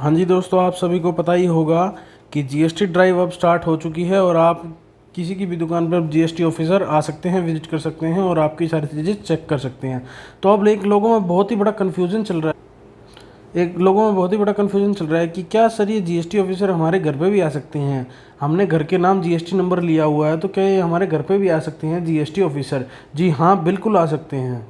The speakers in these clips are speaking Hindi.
हाँ जी दोस्तों, आप सभी को पता ही होगा कि जीएसटी ड्राइव अब स्टार्ट हो चुकी है और आप किसी की भी दुकान पर जीएसटी ऑफिसर आ सकते हैं, विजिट कर सकते हैं और आपकी सारी चीज़ें चेक कर सकते हैं। तो अब एक लोगों में बहुत ही बड़ा कन्फ्यूज़न चल रहा है, कि क्या सर ये जीएसटी ऑफिसर हमारे घर पे भी आ सकते हैं? हमने घर के नाम जीएसटी नंबर लिया हुआ है, तो क्या ये हमारे घर पे भी आ सकते हैं जीएसटी ऑफिसर? जी हाँ, बिल्कुल आ सकते हैं।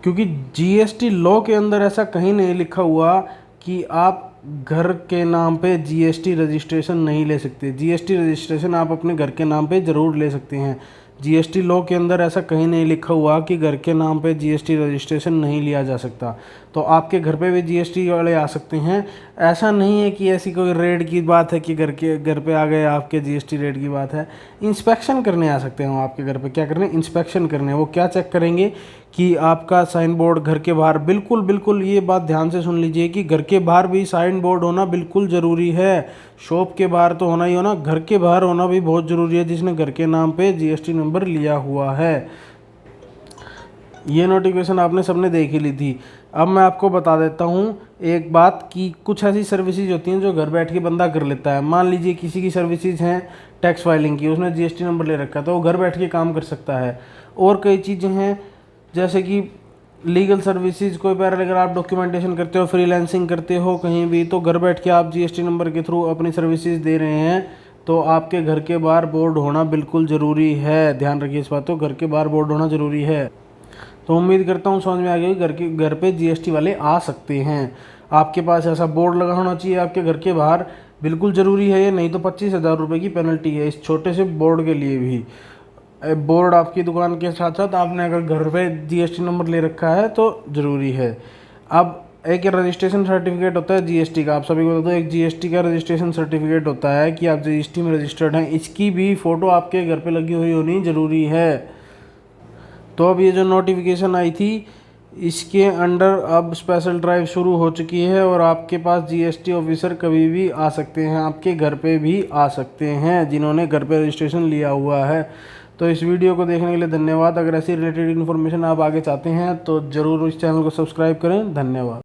क्योंकि जीएसटी लॉ के अंदर ऐसा कहीं नहीं लिखा हुआ कि आप घर के नाम पे जीएसटी रजिस्ट्रेशन नहीं ले सकते। जीएसटी रजिस्ट्रेशन आप अपने घर के नाम पे ज़रूर ले सकते हैं। जीएसटी लॉ के अंदर ऐसा कहीं नहीं लिखा हुआ कि घर के नाम पे जीएसटी रजिस्ट्रेशन नहीं लिया जा सकता। तो आपके घर पे भी जीएसटी वाले आ सकते हैं। ऐसा नहीं है कि ऐसी कोई रेड की बात है कि घर पे आ गए आपके जीएसटी रेड की बात है। इंस्पेक्शन करने आ सकते हैं वो आपके घर पे। क्या करने? इंस्पेक्शन करने। वो क्या चेक करेंगे कि आपका साइन बोर्ड घर के बाहर, बिल्कुल बिल्कुल ये बात ध्यान से सुन लीजिए कि घर के बाहर भी साइन बोर्ड होना बिल्कुल ज़रूरी है। शॉप के बाहर तो होना ही होना, घर के बाहर होना भी बहुत ज़रूरी है जिसने घर के नाम पे जीएसटी नंबर लिया हुआ है। ये नोटिफिकेशन आपने सबने देख ही ली थी। अब मैं आपको बता देता हूँ एक बात कि कुछ ऐसी सर्विसेज होती हैं जो घर बैठ के बंदा कर लेता है। मान लीजिए किसी की सर्विसेज हैं टैक्स फाइलिंग की, उसने जीएसटी नंबर ले रखा है तो वो घर बैठ के काम कर सकता है। और कई चीज़ें हैं जैसे कि लीगल सर्विसेज, कोई पैरालीगल आप डॉक्यूमेंटेशन करते हो, फ्रीलांसिंग करते हो कहीं भी, तो घर बैठ के आप जीएसटी नंबर के थ्रू अपनी सर्विसेज दे रहे हैं, तो आपके घर के बाहर बोर्ड होना बिल्कुल ज़रूरी है। ध्यान रखिए इस बात को, घर के बाहर बोर्ड होना ज़रूरी है। तो उम्मीद करता हूँ समझ में आ गई, घर पे जीएसटी वाले आ सकते हैं। आपके पास ऐसा बोर्ड लगा होना चाहिए आपके घर के बाहर, बिल्कुल ज़रूरी है ये, नहीं तो 25,000 रुपये की पेनल्टी है इस छोटे से बोर्ड के लिए भी। बोर्ड आपकी दुकान के साथ साथ आपने अगर घर पे जीएसटी नंबर ले रखा है तो ज़रूरी है। अब एक रजिस्ट्रेशन सर्टिफिकेट होता है जीएसटी का, आप सभी को बता दो, एक जीएसटी का रजिस्ट्रेशन सर्टिफिकेट होता है कि आप जीएसटी में रजिस्टर्ड हैं। इसकी भी फ़ोटो आपके घर पे लगी हुई होनी ज़रूरी है। तो अब ये जो नोटिफिकेशन आई थी इसके अंडर अब स्पेशल ड्राइव शुरू हो चुकी है और आपके पास जीएसटी ऑफिसर कभी भी आ सकते हैं, आपके घर पे भी आ सकते हैं जिन्होंने घर पे रजिस्ट्रेशन लिया हुआ है। तो इस वीडियो को देखने के लिए धन्यवाद। अगर ऐसी रिलेटेड इन्फॉर्मेशन आप आगे चाहते हैं तो ज़रूर इस चैनल को सब्सक्राइब करें। धन्यवाद।